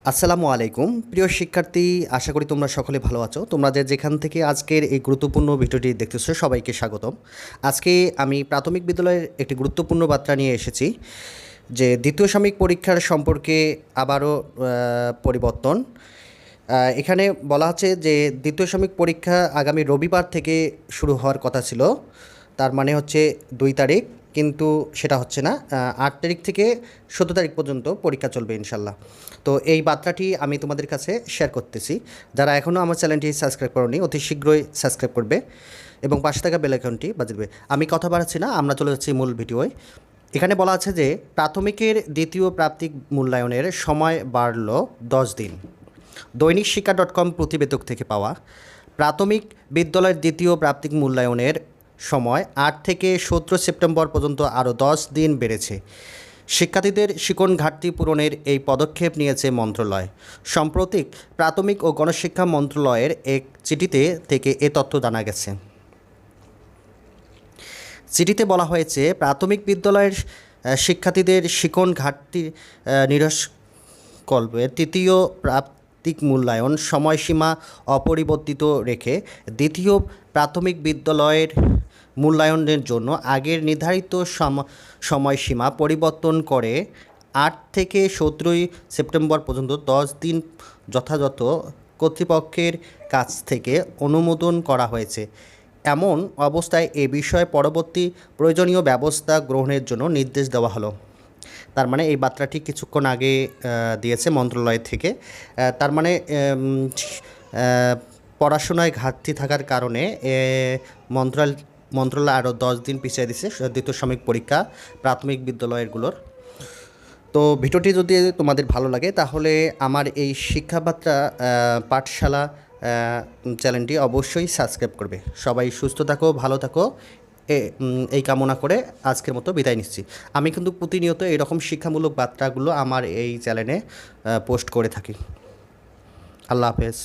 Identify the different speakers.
Speaker 1: আসসালামু আলাইকুম প্রিয় শিক্ষার্থী, আশা করি তোমরা সকলে ভালো আছো। তোমরা যেখান থেকে আজকের এই গুরুত্বপূর্ণ ভিডিওটি দেখতেছো সবাইকে স্বাগতম। আজকে আমি প্রাথমিক বিদ্যালয়ের একটি গুরুত্বপূর্ণ বার্তা নিয়ে এসেছি যে দ্বিতীয় সাময়িক পরীক্ষার সম্পর্কে আবারও পরিবর্তন। এখানে বলা হচ্ছে যে দ্বিতীয় সাময়িক পরীক্ষা আগামী রবিবার থেকে শুরু হওয়ার কথা ছিল, তার মানে হচ্ছে 2 তারিখ, কিন্তু সেটা হচ্ছে না। 8 তারিখ থেকে 17 তারিখ পর্যন্ত পরীক্ষা চলবে ইনশাল্লাহ। তো এই বার্তাটি আমি তোমাদের কাছে শেয়ার করতেছি। যারা এখনও আমার চ্যানেলটি সাবস্ক্রাইব করোনি অতি শীঘ্রই সাবস্ক্রাইব করবে এবং পাশে থাকা বেল আইকনটি বাজিয়ে দেবে। আমি কথা বাড়াচ্ছি না, আমরা চলে যাচ্ছি মূল ভিডিওয়। এখানে বলা আছে যে প্রাথমিকের দ্বিতীয় প্রাপ্তিক মূল্যায়নের সময় বাড়ল 10 দিন। দৈনিক শিক্ষা .com প্রতিবেদক থেকে পাওয়া। প্রাথমিক বিদ্যালয়ের দ্বিতীয় প্রাপ্তিক মূল্যায়নের সময় 8 থেকে 17 সেপ্টেম্বর পর্যন্ত আরও 10 দিন বেড়েছে। শিক্ষার্থীদের শিক্ষণ ঘাটতি পূরণের এই পদক্ষেপ নিয়েছে মন্ত্রণালয়। সাম্প্রতিক প্রাথমিক ও গণশিক্ষা মন্ত্রণালয়ের এক চিঠিতে থেকে এ তথ্য জানা গেছে। চিঠিতে বলা হয়েছে, প্রাথমিক বিদ্যালয়ের শিক্ষার্থীদের শিক্ষণ ঘাটতি নিরসকল্পে তৃতীয় প্রাপ্তিক মূল্যায়ন সময়সীমা অপরিবর্তিত রেখে দ্বিতীয় প্রাথমিক বিদ্যালয়ের মূল্যায়নের জন্য আগের নির্ধারিত সময়সীমা পরিবর্তন করে 8 থেকে 17 সেপ্টেম্বর পর্যন্ত 10 দিন যথাযথ কর্তৃপক্ষের কাছ থেকে অনুমোদন করা হয়েছে। এমন অবস্থায় এ বিষয়ে পরবর্তী প্রয়োজনীয় ব্যবস্থা গ্রহণের জন্য নির্দেশ দেওয়া হলো। তার মানে এই বার্তাটি কিছুক্ষণ আগে দিয়েছে মন্ত্রণালয় থেকে। তার মানে পড়াশোনায় ঘাটতি থাকার কারণে মন্ত্রণালয় আরও 10 দিন পিছিয়ে দিচ্ছে দ্বিতীয় সাময়িক পরীক্ষা প্রাথমিক বিদ্যালয়গুলোর। তো ভিডিওটি যদি তোমাদের ভালো লাগে তাহলে আমার এই শিক্ষাবার্তা পাঠশালা চ্যানেলটি অবশ্যই সাবস্ক্রাইব করবে। সবাই সুস্থ থাকো, ভালো থাকো, এই কামনা করে আজকের মতো বিদায় নিচ্ছি। আমি কিন্তু প্রতিনিয়ত এরকম শিক্ষামূলক বার্তাগুলো আমার এই চ্যানেলে পোস্ট করে থাকি। আল্লাহ হাফেজ।